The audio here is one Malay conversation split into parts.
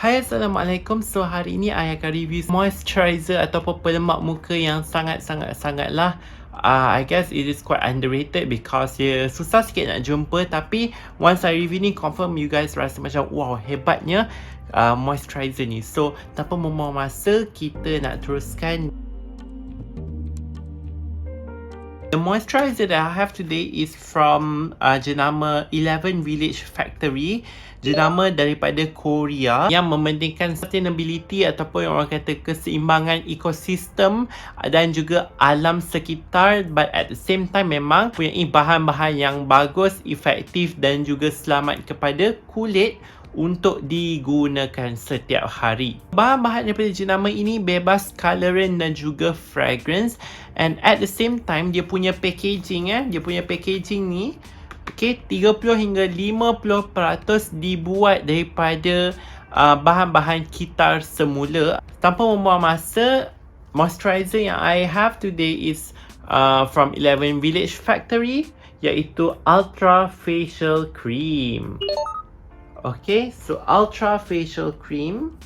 Hai, Assalamualaikum. So, hari ini I akan review moisturiser ataupun pelemak muka yang sangatlah I guess it is quite underrated because dia susah sikit nak jumpa, tapi once I review ni confirm you guys rasa macam wow, hebatnya moisturiser ni. So, tanpa membuang masa, kita nak teruskan. The moisturiser that I have today is from jenama 11 Village Factory, jenama daripada Korea yang mementingkan sustainability ataupun orang kata keseimbangan ekosistem dan juga alam sekitar, but at the same time memang mempunyai bahan-bahan yang bagus, efektif dan juga selamat kepada kulit untuk digunakan setiap hari. Bahan-bahan daripada jenama ini bebas coloran dan juga fragrance, and at the same time dia punya packaging ni 30 hingga 50% dibuat daripada bahan-bahan kitar semula. Tanpa membuang masa, moisturiser yang I have today is from 11 Village Factory, iaitu Ultra Facial Cream. Okay, so Ultra Facial Cream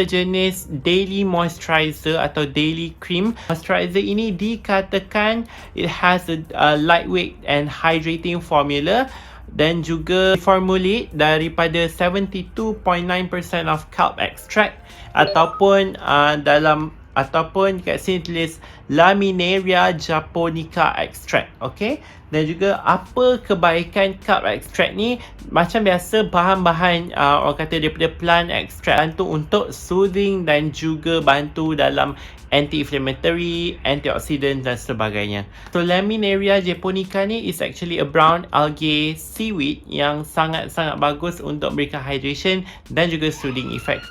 sejenis daily moisturiser atau daily cream. Moisturiser ini dikatakan it has a lightweight and hydrating formula dan juga formulate daripada 72.9% of kelp extract ataupun kat sini tulis Laminaria Japonica Extract. Okay, dan juga apa kebaikan kelp extract ni? Macam biasa, bahan-bahan orang kata daripada plant extract bantu untuk soothing dan juga bantu dalam anti-inflammatory, antioksida dan sebagainya. So Laminaria Japonica ni is actually a brown algae seaweed yang sangat bagus untuk memberikan hydration dan juga soothing effect.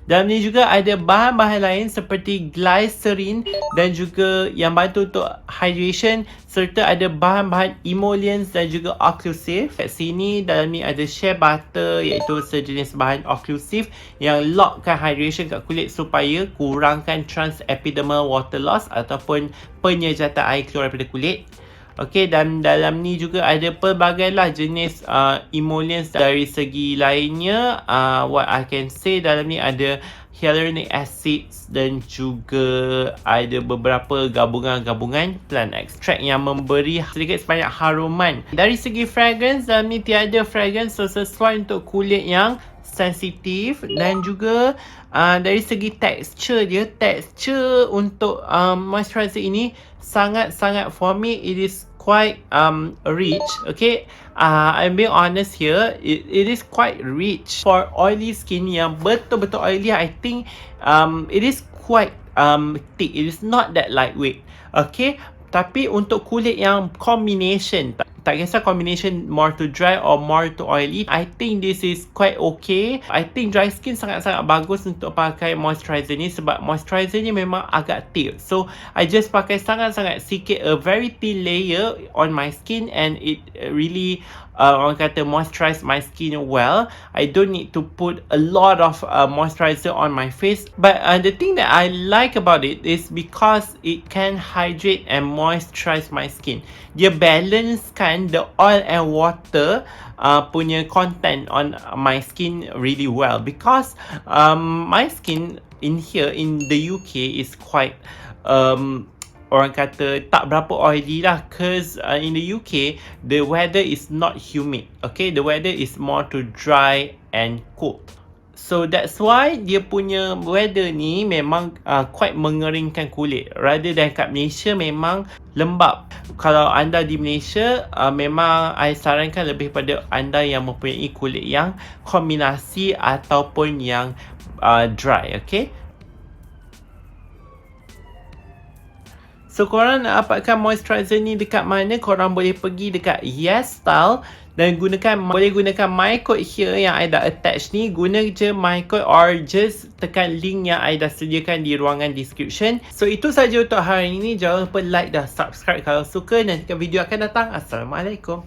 Dalam ni juga ada bahan-bahan lain seperti glycerin dan juga yang bantu untuk hydration, serta ada bahan-bahan emmolient dan juga occlusive. Kat sini dalam ni ada shea butter, iaitu sejenis bahan occlusive yang lockkan hydration kat kulit supaya kurangkan transepidermal water loss ataupun penyejatan air keluar daripada kulit. Okay, dan dalam ni juga ada pelbagai lah jenis emollients dari segi lainnya. What I can say, dalam ni ada hyaluronic acids dan juga ada beberapa gabungan-gabungan plant extract yang memberi sedikit sebanyak haruman. Dari segi fragrance, dalam ni tiada fragrance, so sesuai untuk kulit yang sensitif. Dan juga dari segi tekstur untuk moisturiser ini sangat for me it is quite rich. Okay, I'm being honest here, it is quite rich for oily skin yang betul-betul oily. I think it is quite thick, it is not that lightweight. Okay, tapi untuk kulit yang combination, tak kisah combination more to dry or more to oily, I think this is quite okay. I think dry skin sangat-sangat bagus untuk pakai moisturiser ni sebab moisturiser ni memang agak thick. So I just pakai sangat-sangat sikit, a very thin layer on my skin, and it really orang kata moisturize my skin well. I don't need to put a lot of moisturizer on my face, but the thing that I like about it is because it can hydrate and moisturize my skin. Dia balancekan the oil and water punya content on my skin really well, because my skin in here in the UK is quite orang kata tak berapa oily lah, cause in the UK the weather is not humid. Okay, the weather is more to dry and cool. So that's why dia punya weather ni memang quite mengeringkan kulit. Rather than kat Malaysia memang lembab. Kalau anda di Malaysia, memang I sarankan lebih pada anda yang mempunyai kulit yang kombinasi ataupun yang dry. Okay, so korang nak dapatkan moisturiser ni dekat mana? Korang boleh pergi dekat Yes Style dan boleh gunakan my code here yang I dah attach ni. Guna je my code or just tekan link yang I dah sediakan di ruangan description. So itu saja untuk hari ini. Jangan lupa like dan subscribe kalau suka, dan jika video akan datang. Assalamualaikum.